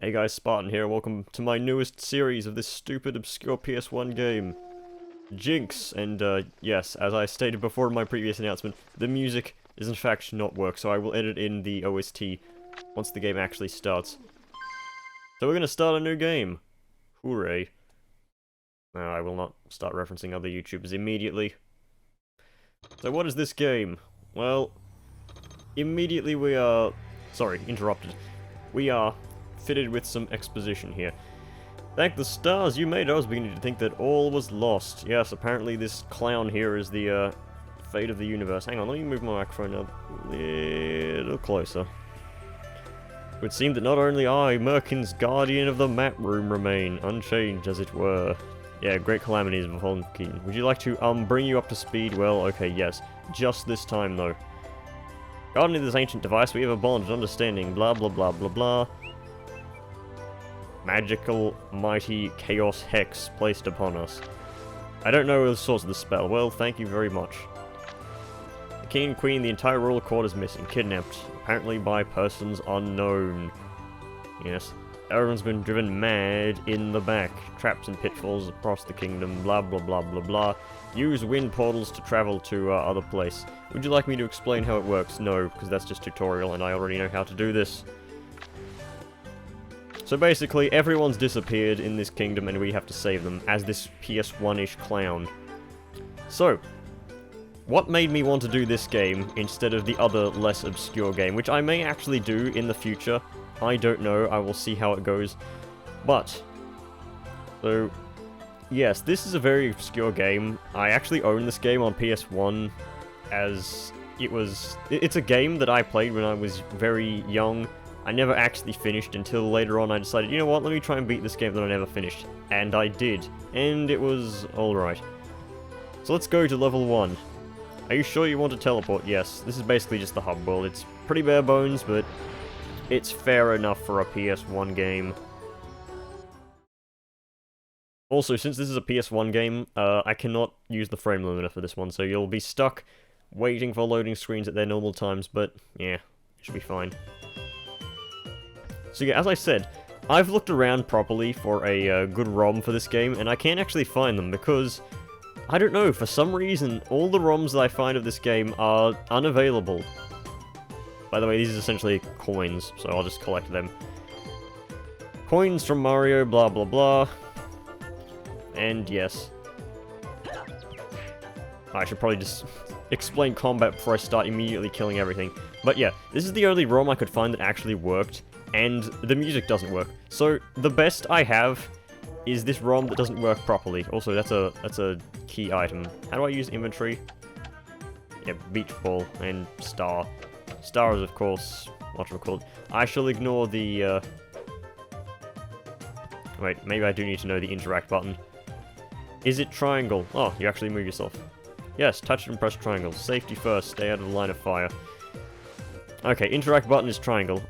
Hey guys, Spartan here, welcome to my newest series of this stupid, obscure PS1 game, Jinx, and yes, as I stated before in my previous announcement, the music is in fact not work, so I will edit in the OST once the game actually starts. So we're gonna start a new game. Hooray. No, I will not start referencing other YouTubers immediately. So what is this game? Well, immediately we are... Sorry, interrupted. We are fitted with some exposition here. Thank the stars you made, I was beginning to think that all was lost. Yes, apparently this clown here is the fate of the universe. Hang on, let me move my microphone a little closer. It would seem that not only I, Merkin's guardian of the map room, remain unchanged, as it were. Yeah, great calamities have befallen King. Would you like to, bring you up to speed? Well, okay, yes. Just this time, though. Guardian of this ancient device, we have a bond of understanding, blah blah blah blah blah. Magical, mighty chaos hex placed upon us. I don't know the source of the spell. Well, thank you very much. The king and queen, the entire royal court is missing, kidnapped, apparently by persons unknown. Yes. Everyone's been driven mad in the back. Traps and pitfalls across the kingdom, blah blah blah blah blah. Use wind portals to travel to other place. Would you like me to explain how it works? No, because that's just tutorial and I already know how to do this. So basically, everyone's disappeared in this kingdom and we have to save them, as this PS1-ish clown. So, what made me want to do this game instead of the other less obscure game, which I may actually do in the future? I don't know, I will see how it goes. But, so, yes, this is a very obscure game. I actually own this game on PS1 as it's a game that I played when I was very young. I never actually finished until later on I decided, you know what, let me try and beat this game that I never finished. And I did. And it was alright. So let's go to level 1. Are you sure you want to teleport? Yes. This is basically just the hub world. It's pretty bare bones, but it's fair enough for a PS1 game. Also, since this is a PS1 game, I cannot use the frame limiter for this one, so you'll be stuck waiting for loading screens at their normal times, but yeah, it should be fine. So yeah, as I said, I've looked around properly for a good ROM for this game, and I can't actually find them because, I don't know, for some reason, all the ROMs that I find of this game are unavailable. By the way, these are essentially coins, so I'll just collect them. Coins from Mario, blah blah blah. And yes. I should probably just explain combat before I start immediately killing everything. But yeah, this is the only ROM I could find that actually worked. And the music doesn't work. So the best I have is this ROM that doesn't work properly. Also, that's a key item. How do I use inventory? Yeah, beach ball and star. Star is, of course, whatchamacallit. I shall ignore the, Wait, maybe I do need to know the interact button. Is it triangle? Oh, you actually move yourself. Yes, touch and press triangle. Safety first, stay out of the line of fire. Okay, interact button is triangle.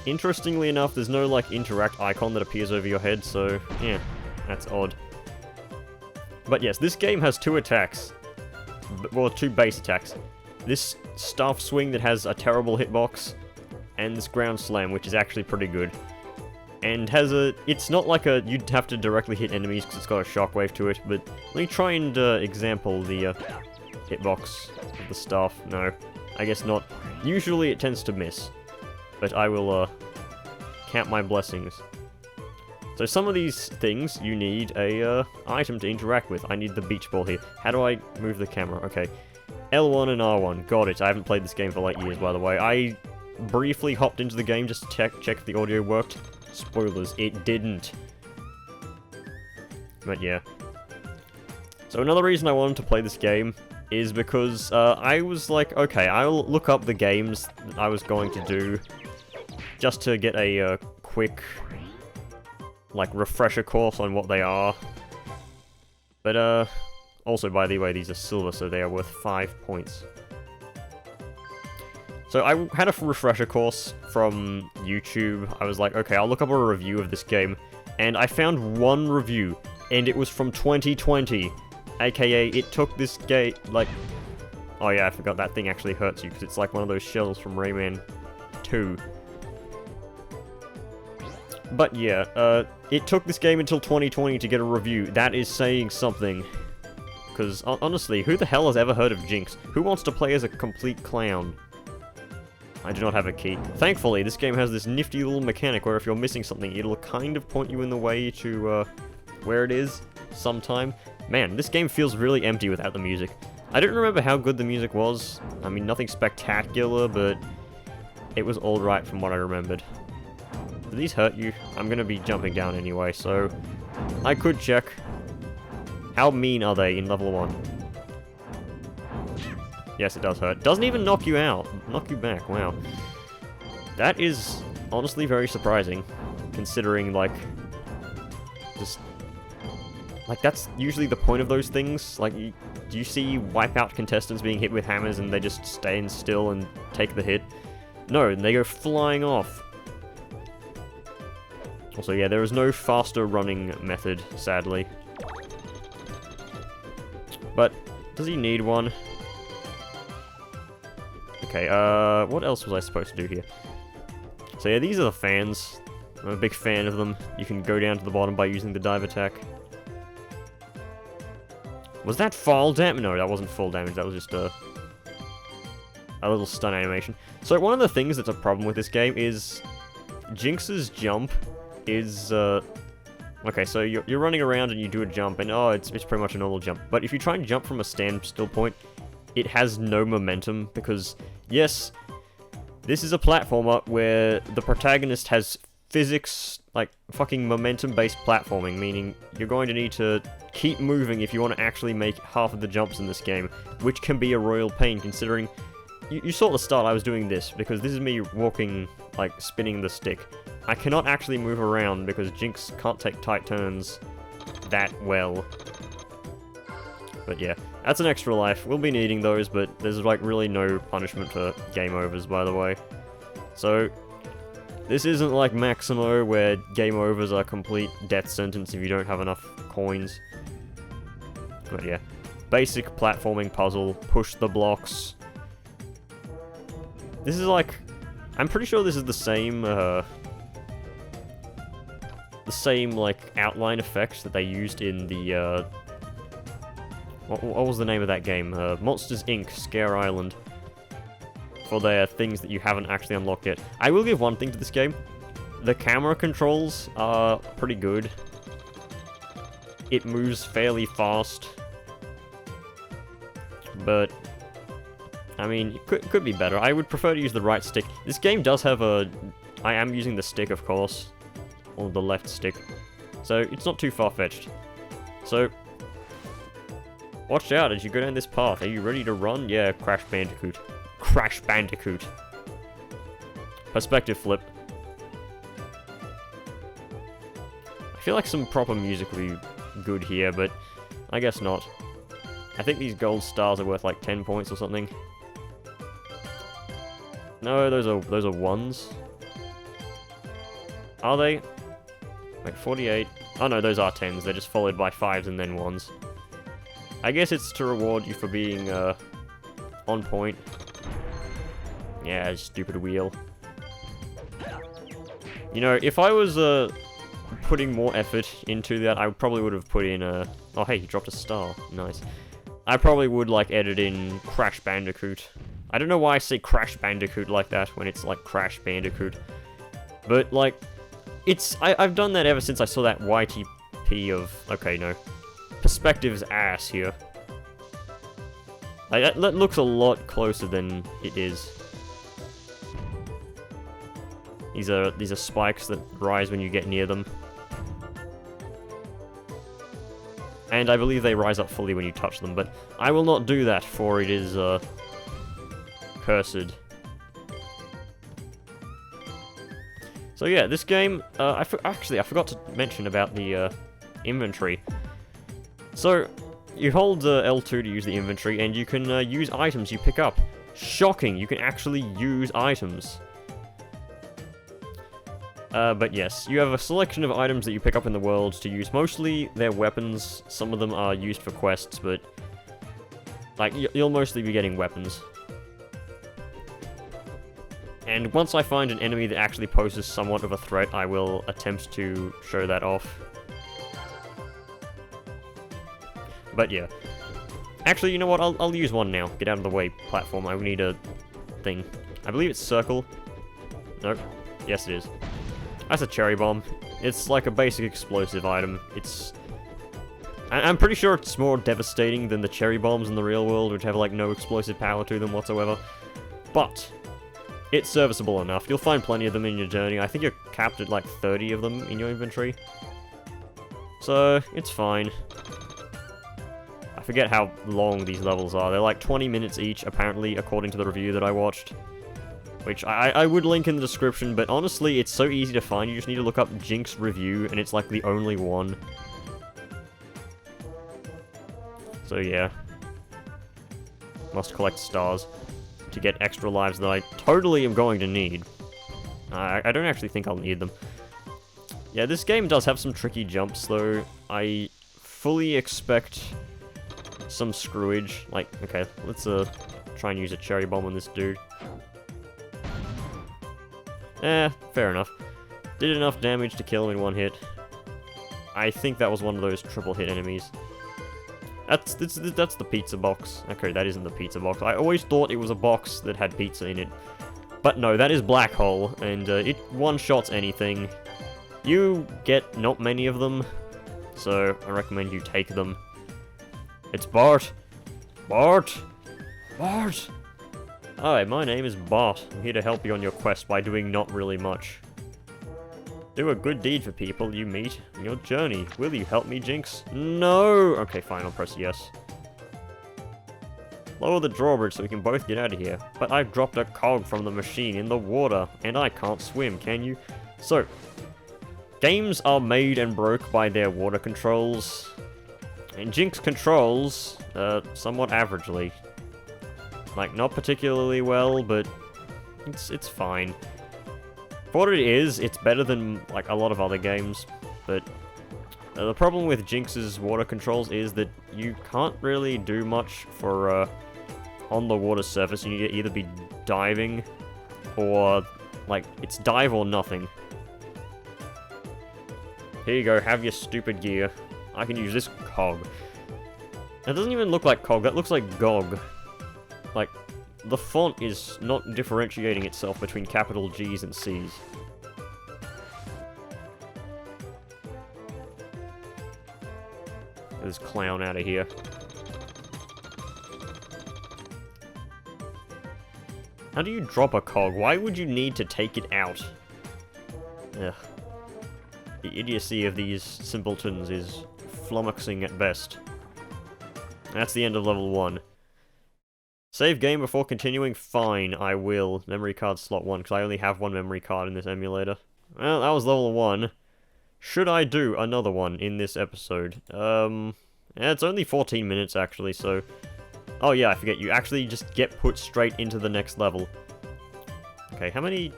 Interestingly enough, there's no, like, interact icon that appears over your head, so, yeah, that's odd. But yes, this game has 2 attacks. Well, 2 base attacks. This staff swing that has a terrible hitbox, and this ground slam, which is actually pretty good. And has a... It's not like a... You'd have to directly hit enemies because it's got a shockwave to it, but let me try and example the hitbox of the staff. No, I guess not. Usually it tends to miss. But I will, count my blessings. So some of these things, you need a, item to interact with. I need the beach ball here. How do I move the camera? Okay. L1 and R1. Got it. I haven't played this game for, like, years, by the way. I briefly hopped into the game just to check if the audio worked. Spoilers, it didn't. But yeah. So another reason I wanted to play this game is because, I was like, okay, I'll look up the games that I was going to do just to get a quick, like, refresher course on what they are. But, also, by the way, these are silver, so they are worth 5 points. So I had a refresher course from YouTube. I was like, okay, I'll look up a review of this game. And I found one review, and it was from 2020. AKA, it took this game, like... Oh yeah, I forgot that thing actually hurts you, because it's like one of those shells from Rayman 2. But yeah, it took this game until 2020 to get a review. That is saying something. Because, honestly, who the hell has ever heard of Jinx? Who wants to play as a complete clown? I do not have a key. Thankfully, this game has this nifty little mechanic where if you're missing something, it'll kind of point you in the way to, where it is sometime. Man, this game feels really empty without the music. I don't remember how good the music was. I mean, nothing spectacular, but it was alright from what I remembered. Do these hurt you? I'm gonna be jumping down anyway, so I could check. How mean are they in level 1? Yes, it does hurt. Doesn't even knock you out. Knock you back, wow. That is honestly very surprising, considering, like, just... like, that's usually the point of those things. Like, do you see Wipeout contestants being hit with hammers and they just stand still and take the hit? No, they go flying off. Also, yeah, there is no faster running method, sadly. But, does he need one? Okay, what else was I supposed to do here? So yeah, these are the fans. I'm a big fan of them. You can go down to the bottom by using the dive attack. Was that fall damage? No, that wasn't full damage, that was just a little stun animation. So one of the things that's a problem with this game is Jinx's jump is, okay, so you're running around and you do a jump, and oh, it's pretty much a normal jump. But if you try and jump from a standstill point, it has no momentum, because, yes, this is a platformer where the protagonist has physics, like, fucking momentum-based platforming, meaning you're going to need to keep moving if you want to actually make half of the jumps in this game, which can be a royal pain, considering... You saw at the start I was doing this, because this is me walking, like, spinning the stick. I cannot actually move around, because Jinx can't take tight turns that well. But yeah, that's an extra life. We'll be needing those, but there's, like, really no punishment for game overs, by the way. So, this isn't like Maximo, where game overs are a complete death sentence if you don't have enough coins. But yeah, basic platforming puzzle, push the blocks. This is like... I'm pretty sure this is the same, like, outline effect that they used in the, what was the name of that game? Monsters, Inc. Scare Island. For their things that you haven't actually unlocked yet. I will give one thing to this game. The camera controls are pretty good. It moves fairly fast. But... I mean, it could be better. I would prefer to use the right stick. This game does have a... I am using the stick, of course. Or the left stick. So, it's not too far-fetched. So... watch out as you go down this path. Are you ready to run? Yeah, Crash Bandicoot. Crash Bandicoot. Perspective flip. I feel like some proper music would be good here, but I guess not. I think these gold stars are worth like 10 points or something. No, those are ones. Are they? Wait, 48. Oh no, those are 10s. They're just followed by 5s and then 1s. I guess it's to reward you for being on point. Yeah, stupid wheel. You know, if I was putting more effort into that, I probably would have put in a... Oh hey, he dropped a star. Nice. I probably would, like, edit in Crash Bandicoot. I don't know why I say Crash Bandicoot like that when it's, like, Crash Bandicoot. But, like, it's... I've done that ever since I saw that YTP of... Okay, no. Perspective's ass here. Like, that looks a lot closer than it is. These are spikes that rise when you get near them. And I believe they rise up fully when you touch them, but I will not do that, for it is, cursed. So yeah, this game, actually, I forgot to mention about the, inventory. So, you hold L2 to use the inventory, and you can use items you pick up. Shocking, you can actually use items. But yes, you have a selection of items that you pick up in the world to use. Mostly they're weapons, some of them are used for quests, but... like, you'll mostly be getting weapons. And once I find an enemy that actually poses somewhat of a threat, I will attempt to show that off. But yeah. Actually, you know what? I'll use one now. Get out of the way, platform. I need a thing. I believe it's circle. Nope. Yes, it is. That's a cherry bomb. It's like a basic explosive item. I'm pretty sure it's more devastating than the cherry bombs in the real world, which have like no explosive power to them whatsoever. But it's serviceable enough. You'll find plenty of them in your journey. I think you're capped at like 30 of them in your inventory. So, it's fine. I forget how long these levels are. They're like 20 minutes each, apparently, according to the review that I watched. Which I would link in the description, but honestly, it's so easy to find. You just need to look up Jinx review, and it's like the only one. So yeah. Must collect stars to get extra lives that I totally am going to need. I don't actually think I'll need them. Yeah, this game does have some tricky jumps, though. I fully expect some screwage. Like, okay, let's try and use a cherry bomb on this dude. Fair enough. Did enough damage to kill him in one hit. I think that was one of those triple hit enemies. That's the pizza box. Okay, that isn't the pizza box. I always thought it was a box that had pizza in it. But no, that is Black Hole, and it one-shots anything. You get not many of them, so I recommend you take them. It's Bart! Bart! Bart! Hi, my name is Bart. I'm here to help you on your quest by doing not really much. Do a good deed for people you meet on your journey. Will you help me, Jinx? No! Okay, fine, I'll press yes. Lower the drawbridge so we can both get out of here. But I've dropped a cog from the machine in the water, and I can't swim, can you? So, games are made and broke by their water controls. And Jinx controls, somewhat averagely. Like, not particularly well, but it's fine. For what it is, it's better than, like, a lot of other games, but the problem with Jinx's water controls is that you can't really do much for, on the water surface. You need to either be diving, or, like, it's dive or nothing. Here you go, have your stupid gear. I can use this cog. That doesn't even look like cog, that looks like GOG. Like, the font is not differentiating itself between capital G's and C's. Get this clown out of here. How do you drop a cog? Why would you need to take it out? Ugh. The idiocy of these simpletons is flummoxing at best. That's the end of level 1. Save game before continuing? Fine, I will. Memory card slot 1, because I only have one memory card in this emulator. Well, that was level 1. Should I do another one in this episode? Yeah, it's only 14 minutes, actually, so... Oh yeah, I forget, you actually just get put straight into the next level. Okay, how many...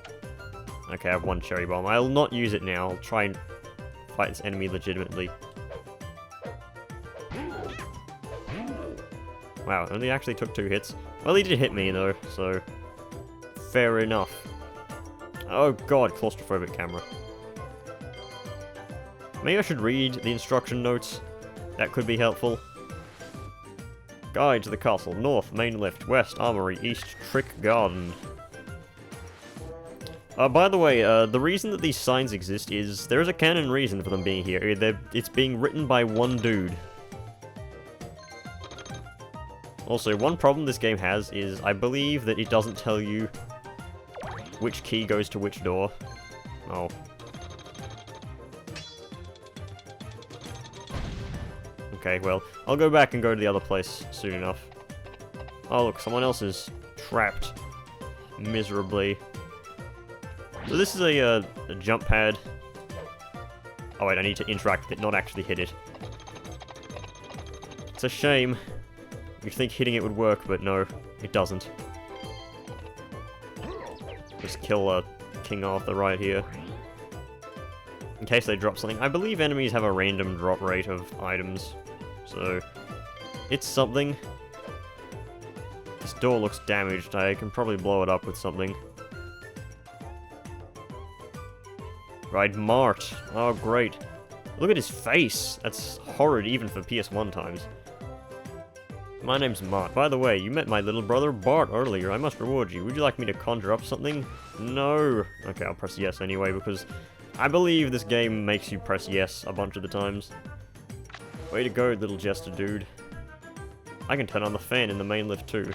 Okay, I have one cherry bomb. I'll not use it now. I'll try and fight this enemy legitimately. Wow, only actually took 2 hits. Well, he did hit me, though, so... Fair enough. Oh god, claustrophobic camera. Maybe I should read the instruction notes. That could be helpful. Guide to the castle. North, main lift. West, armory. East, trick garden. By the way, the reason that these signs exist is... There is a canon reason for them being here. It's being written by one dude. Also, one problem this game has is, I believe that it doesn't tell you which key goes to which door. Oh. Okay, well, I'll go back and go to the other place soon enough. Oh look, someone else is trapped miserably. So this is a jump pad. Oh wait, I need to interact with it, not actually hit it. It's a shame. You'd think hitting it would work, but no, it doesn't. Just kill King Arthur right here. In case they drop something. I believe enemies have a random drop rate of items, so it's something. This door looks damaged. I can probably blow it up with something. Right, Mart. Oh, great. Look at his face. That's horrid even for PS1 times. My name's Mart. By the way, you met my little brother Bart earlier. I must reward you. Would you like me to conjure up something? No. Okay, I'll press yes anyway, because I believe this game makes you press yes a bunch of the times. Way to go, little Jester dude. I can turn on the fan in the main lift too.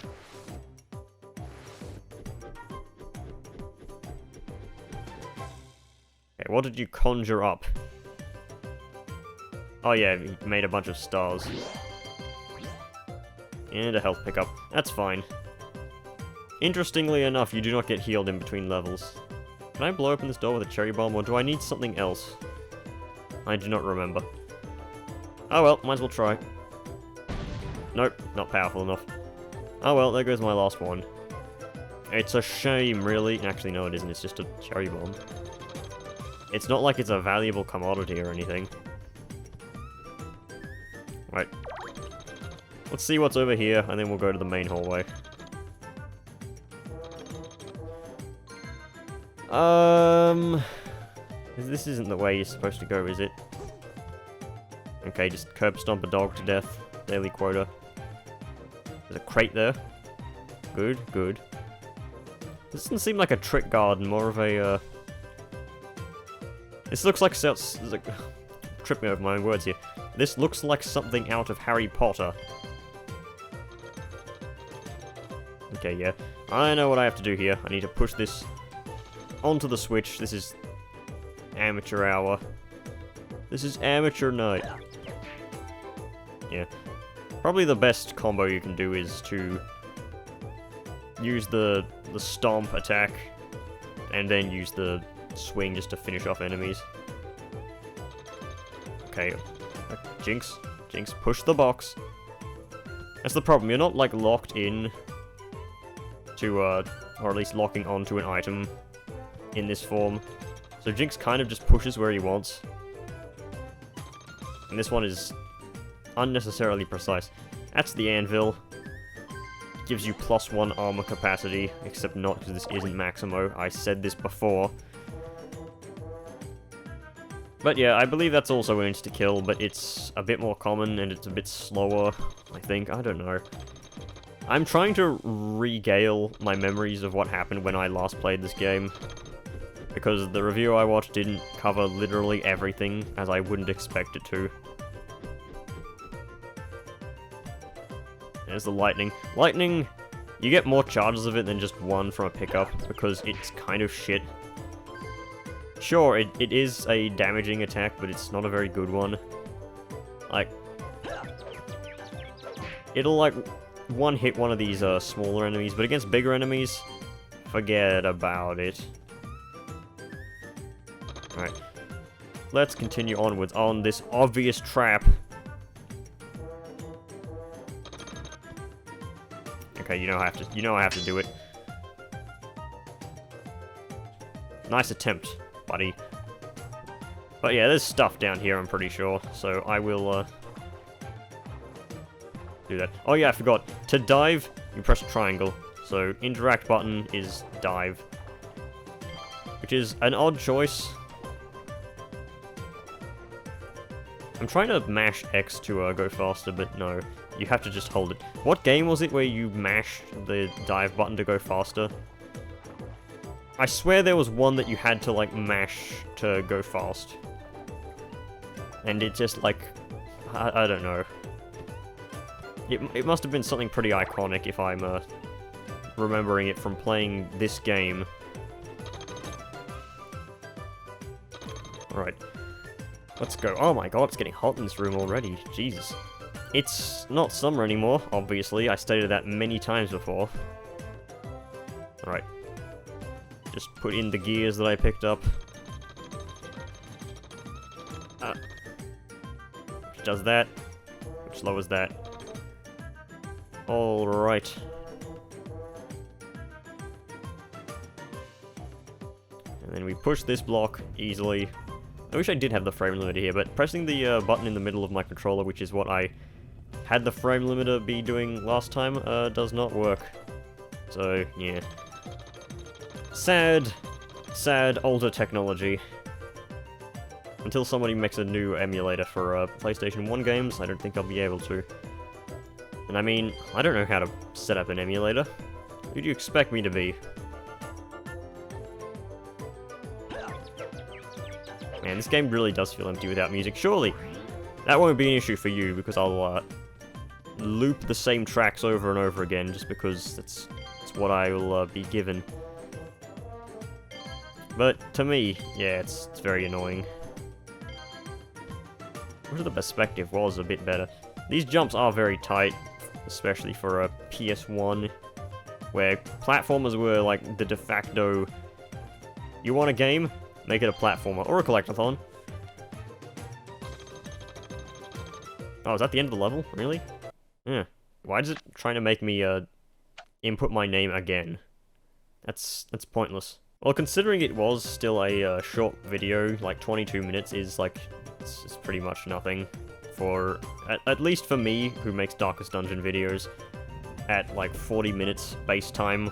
Okay, what did you conjure up? Oh yeah, he made a bunch of stars. And a health pickup. That's fine. Interestingly enough, you do not get healed in between levels. Can I blow open this door with a cherry bomb, or do I need something else? I do not remember. Oh well, might as well try. Nope, not powerful enough. Oh well, there goes my last one. It's a shame, really. Actually, no it isn't, it's just a cherry bomb. It's not like it's a valuable commodity or anything. Right. Let's see what's over here, and then we'll go to the main hallway. This isn't the way you're supposed to go, is it? Okay, just curb stomp a dog to death. Daily quota. There's a crate there. Good, good. This doesn't seem like a trick garden, more of a, This looks like... Trip me over my own words here. This looks like something out of Harry Potter. Okay, yeah. I know what I have to do here. I need to push this onto the switch. This is amateur hour. This is amateur night. Yeah. Probably the best combo you can do is to use the stomp attack and then use the swing just to finish off enemies. Okay. Jinx. Jinx, push the box. That's the problem. You're not, like, locked in to, or at least locking onto an item in this form. So Jinx kind of just pushes where he wants. And this one is unnecessarily precise. That's the anvil. It gives you +1 armor capacity, except not because this isn't Maximo. I said this before. But yeah, I believe that's also an insta-kill, but it's a bit more common and it's a bit slower, I think. I don't know. I'm trying to regale my memories of what happened when I last played this game, because the review I watched didn't cover literally everything, as I wouldn't expect it to. There's the lightning. Lightning, you get more charges of it than just one from a pickup, because it's kind of shit. Sure, it is a damaging attack, but it's not a very good one. Like, it'll, like, one-hit one of these smaller enemies, but against bigger enemies, forget about it. Alright. Let's continue onwards on this obvious trap. Okay, you know I have to do it. Nice attempt, buddy. But yeah, there's stuff down here, I'm pretty sure, so I will do that. Oh yeah, I forgot. To dive, you press a triangle. So interact button is dive, which is an odd choice. I'm trying to mash X to go faster, but no. You have to just hold it. What game was it where you mashed the dive button to go faster? I swear there was one that you had to, like, mash to go fast. And it just, like... I don't know. It must have been something pretty iconic if I'm, remembering it from playing this game. Alright. Let's go. Oh my god, it's getting hot in this room already. Jesus. It's not summer anymore, obviously. I stated that many times before. Alright. Just put in the gears that I picked up. Which does that. Which lowers that. Alright. And then we push this block easily. I wish I did have the frame limiter here, but pressing the button in the middle of my controller, which is what I had the frame limiter be doing last time, does not work. So, yeah. Sad older technology. Until somebody makes a new emulator for PlayStation 1 games, I don't think I'll be able to. And I mean, I don't know how to set up an emulator. Who do you expect me to be? Man, this game really does feel empty without music. Surely, that won't be an issue for you, because I'll loop the same tracks over and over again, just because that's what I will be given. But to me, yeah, it's very annoying. I wish the perspective was a bit better. These jumps are very tight, especially for a PS1, where platformers were like the de facto... You want a game? Make it a platformer, or a collectathon. Oh, is that the end of the level? Really? Yeah. Why is it trying to make me input my name again? That's pointless. Well, considering it was still a short video, like 22 minutes is like, it's pretty much nothing for, at least for me, who makes Darkest Dungeon videos, at like 40 minutes base time.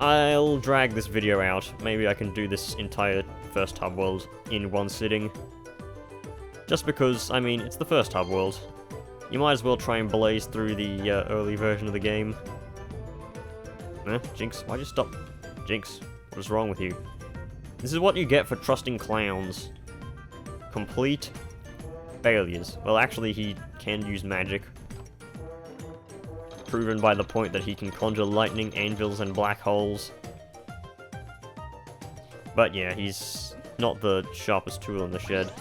I'll drag this video out. Maybe I can do this entire first hub world in one sitting. Just because, I mean, it's the first hub world. You might as well try and blaze through the early version of the game. Jinx, why'd you stop? Jinx, what is wrong with you? This is what you get for trusting clowns. Complete failures. Well, actually, he can use magic. Proven by the point that he can conjure lightning, anvils, and black holes. But yeah, he's not the sharpest tool in the shed.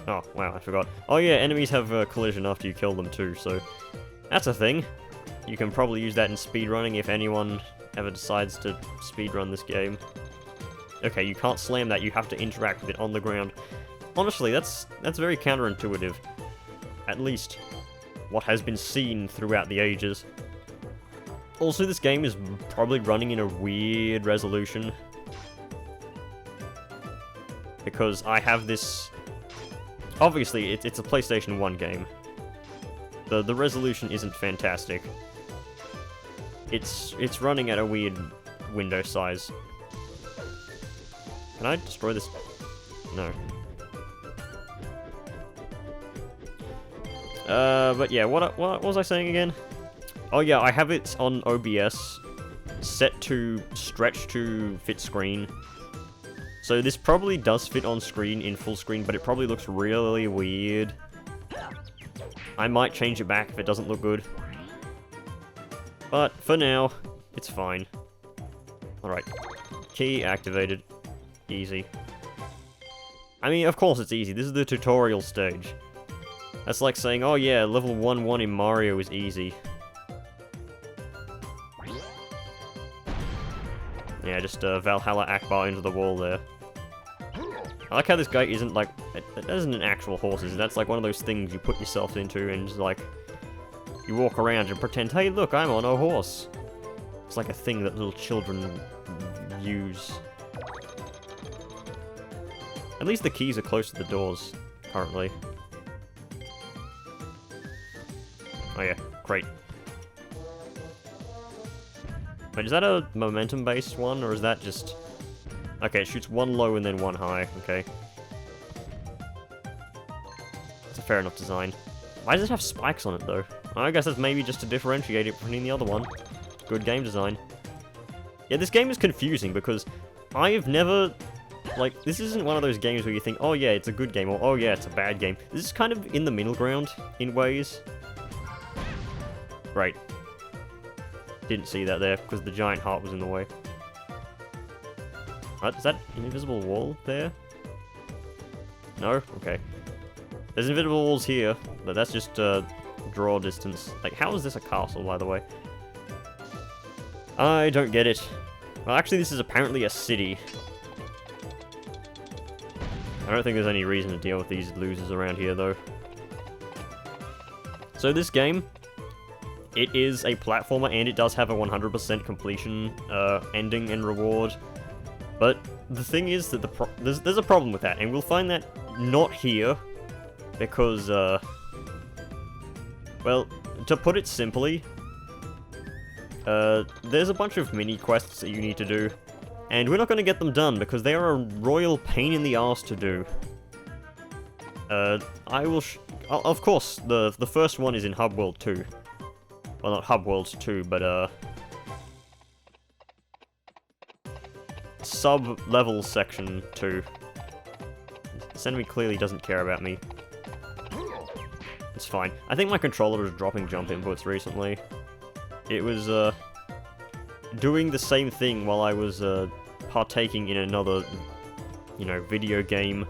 Oh, wow, I forgot. Oh yeah, enemies have collision after you kill them too, so that's a thing. You can probably use that in speedrunning if anyone ever decides to speedrun this game. Okay, you can't slam that, you have to interact with it on the ground. Honestly, that's very counterintuitive. At least, what has been seen throughout the ages. Also, this game is probably running in a weird resolution. Because I have this... Obviously, it's a PlayStation 1 game. The resolution isn't fantastic. It's running at a weird window size. Can I destroy this? No. But yeah, what was I saying again? Oh yeah, I have it on OBS, set to stretch to fit screen. So this probably does fit on screen in full screen, but it probably looks really weird. I might change it back if it doesn't look good. But for now, it's fine. Alright. Key activated. Easy. I mean, of course it's easy. This is the tutorial stage. That's like saying, oh yeah, level 1-1 in Mario is easy. Yeah, just Valhalla Akbar into the wall there. I like how this guy isn't like... That isn't an actual horse, is it? That's like one of those things you put yourself into and just like... You walk around and pretend, hey look, I'm on a horse. It's like a thing that little children use. At least the keys are close to the doors, currently. Oh yeah, great. Wait, is that a momentum-based one, or is that just... Okay, it shoots one low and then one high, okay. It's a fair enough design. Why does it have spikes on it, though? I guess that's maybe just to differentiate it from the other one. Good game design. Yeah, this game is confusing, because I have never... Like, this isn't one of those games where you think, oh yeah, it's a good game, or oh yeah, it's a bad game. This is kind of in the middle ground, in ways. Right. Didn't see that there, because the giant heart was in the way. Is that an invisible wall there? No? Okay. There's invisible walls here, but that's just draw distance. Like, how is this a castle, by the way? I don't get it. Well, actually, this is apparently a city. I don't think there's any reason to deal with these losers around here, though. So this game, it is a platformer, and it does have a 100% completion ending and reward. But the thing is that there's a problem with that, and we'll find that not here, because, well, to put it simply, there's a bunch of mini-quests that you need to do, and we're not going to get them done because they are a royal pain in the arse to do. I will of course, the first one is in Hub World 2. Well, not Hub World 2, but, Sub-level section 2. This enemy clearly doesn't care about me. It's fine. I think my controller was dropping jump inputs recently. It was, doing the same thing while I was, partaking in another, you know, video game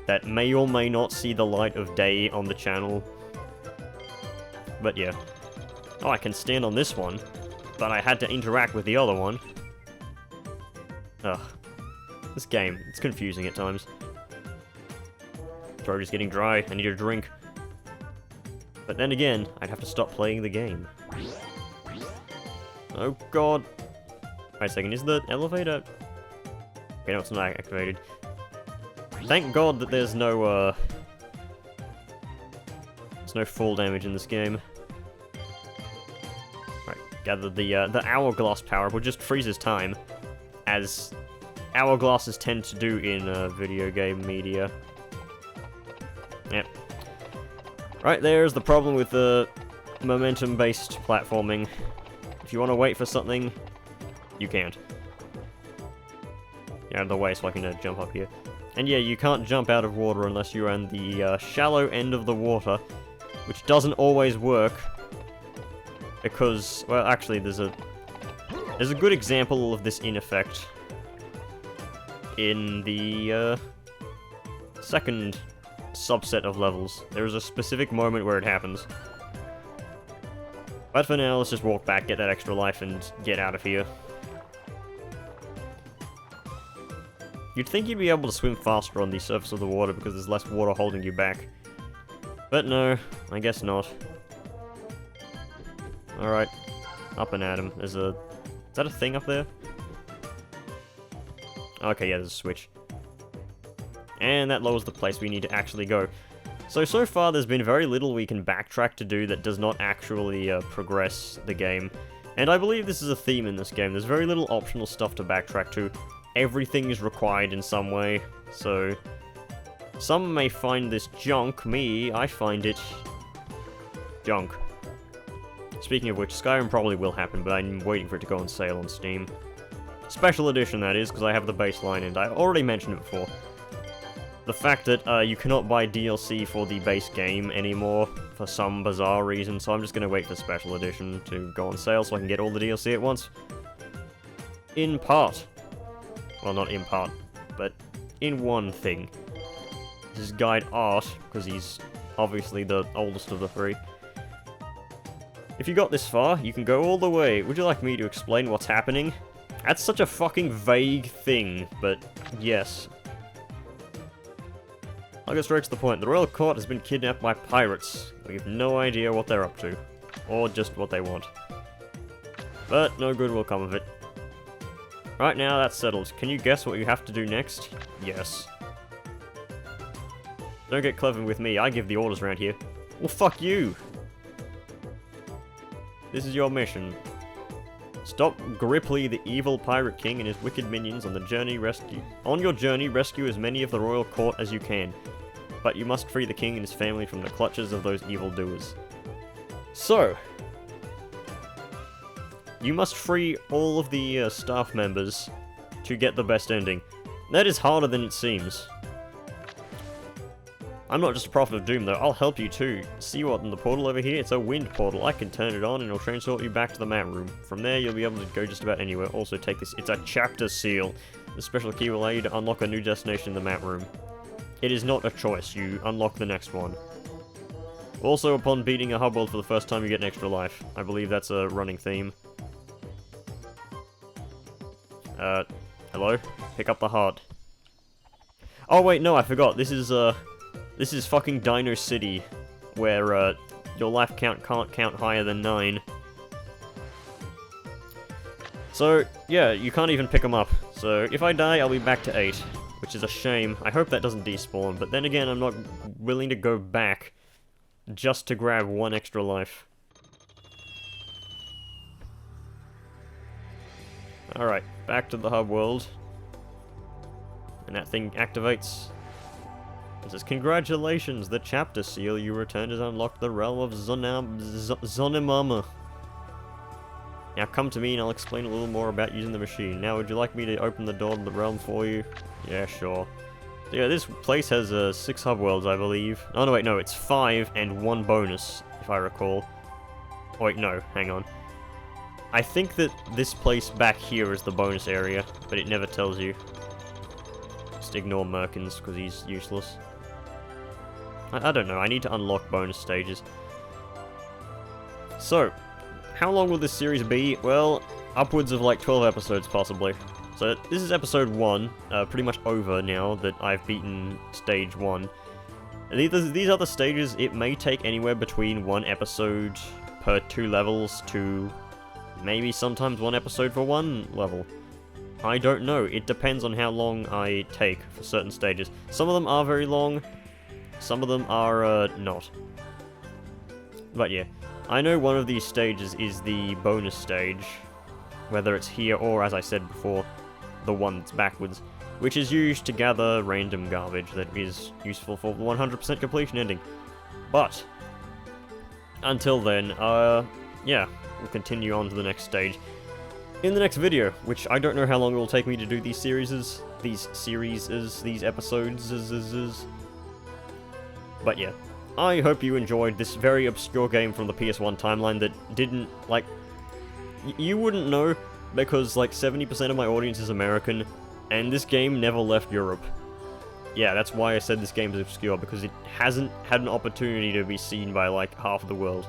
that may or may not see the light of day on the channel. But yeah. Oh, I can stand on this one, but I had to interact with the other one. Ugh. This game, it's confusing at times. Throat is getting dry, I need a drink. But then again, I'd have to stop playing the game. Oh god. Wait a second, is the elevator... Okay, no, it's not activated. Thank god that there's no, there's no fall damage in this game. Right, gather the hourglass power-up, which just freezes time, as hourglasses tend to do in, video game media. Yep. Right, there's the problem with the momentum-based platforming. If you want to wait for something, you can't. Get out of the way so I can jump up here. And yeah, you can't jump out of water unless you're on the shallow end of the water, which doesn't always work. Because, well, actually, there's a good example of this in effect in the second subset of levels. There is a specific moment where it happens. But for now, let's just walk back, get that extra life, and get out of here. You'd think you'd be able to swim faster on the surface of the water because there's less water holding you back. But no, I guess not. Alright, up and at him. There's a... Is that a thing up there? Okay, yeah, there's a switch. And that lowers the place we need to actually go. So far there's been very little we can backtrack to do that does not actually progress the game. And I believe this is a theme in this game. There's very little optional stuff to backtrack to. Everything is required in some way, so... Some may find this junk. Me, I find it... junk. Speaking of which, Skyrim probably will happen, but I'm waiting for it to go on sale on Steam. Special edition, that is, because I have the baseline, and I already mentioned it before. The fact that you cannot buy DLC for the base game anymore, for some bizarre reason, so I'm just going to wait for Special Edition to go on sale so I can get all the DLC at once. In part. Well, not in part, but in one thing. This is Guide Art, because he's obviously the oldest of the three. If you got this far, you can go all the way. Would you like me to explain what's happening? That's such a fucking vague thing, but yes. I'll go straight to the point. The royal court has been kidnapped by pirates. We have no idea what they're up to, or just what they want. But no good will come of it. Right now, that's settled. Can you guess what you have to do next? Yes. Don't get clever with me, I give the orders around here. Well, fuck you! This is your mission. Stop Gripply, the evil pirate king, and his wicked minions on the journey rescue. On your journey, rescue as many of the royal court as you can. But you must free the king and his family from the clutches of those evildoers. So... you must free all of the staff members to get the best ending. That is harder than it seems. I'm not just a prophet of doom though, I'll help you too. See what in the portal over here? It's a wind portal. I can turn it on and it'll transport you back to the map room. From there you'll be able to go just about anywhere. Also take this, it's a chapter seal. The special key will allow you to unlock a new destination in the map room. It is not a choice, you unlock the next one. Also, upon beating a hub world for the first time you get an extra life. I believe that's a running theme. Hello? Pick up the heart. Oh wait, no, I forgot. This is fucking Dino City, where, your life count can't count higher than 9. So, yeah, you can't even pick them up. So, if I die, I'll be back to 8, which is a shame. I hope that doesn't despawn, but then again, I'm not willing to go back just to grab one extra life. Alright, back to the hub world. And that thing activates. It says, congratulations, the chapter seal you returned has unlocked the realm of Zonimama. Now come to me and I'll explain a little more about using the machine. Now would you like me to open the door to the realm for you? Yeah, sure. So yeah, this place has 6 hub worlds, I believe. Oh no, wait, no, it's 5 and 1 bonus, if I recall. Oh wait, no, hang on. I think that this place back here is the bonus area, but it never tells you. Just ignore Merkins, because he's useless. I don't know, I need to unlock bonus stages. So, how long will this series be? Well, upwards of like 12 episodes, possibly. So, this is episode 1, pretty much over now that I've beaten stage 1. These other stages, it may take anywhere between 1 episode per 2 levels to maybe sometimes 1 episode for 1 level. I don't know, it depends on how long I take for certain stages. Some of them are very long, some of them are not. But yeah, I know one of these stages is the bonus stage, whether it's here or, as I said before, the one that's backwards, which is used to gather random garbage that is useful for the 100% completion ending. But, until then, yeah, we'll continue on to the next stage in the next video, which I don't know how long it will take me to do these these episodes. But yeah, I hope you enjoyed this very obscure game from the PS1 timeline that didn't, like, you wouldn't know, because like 70% of my audience is American, and this game never left Europe. Yeah, that's why I said this game is obscure, because it hasn't had an opportunity to be seen by like half the world.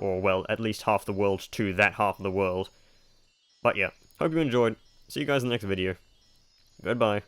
Or, well, at least half the world to that half of the world. But yeah, hope you enjoyed. See you guys in the next video. Goodbye.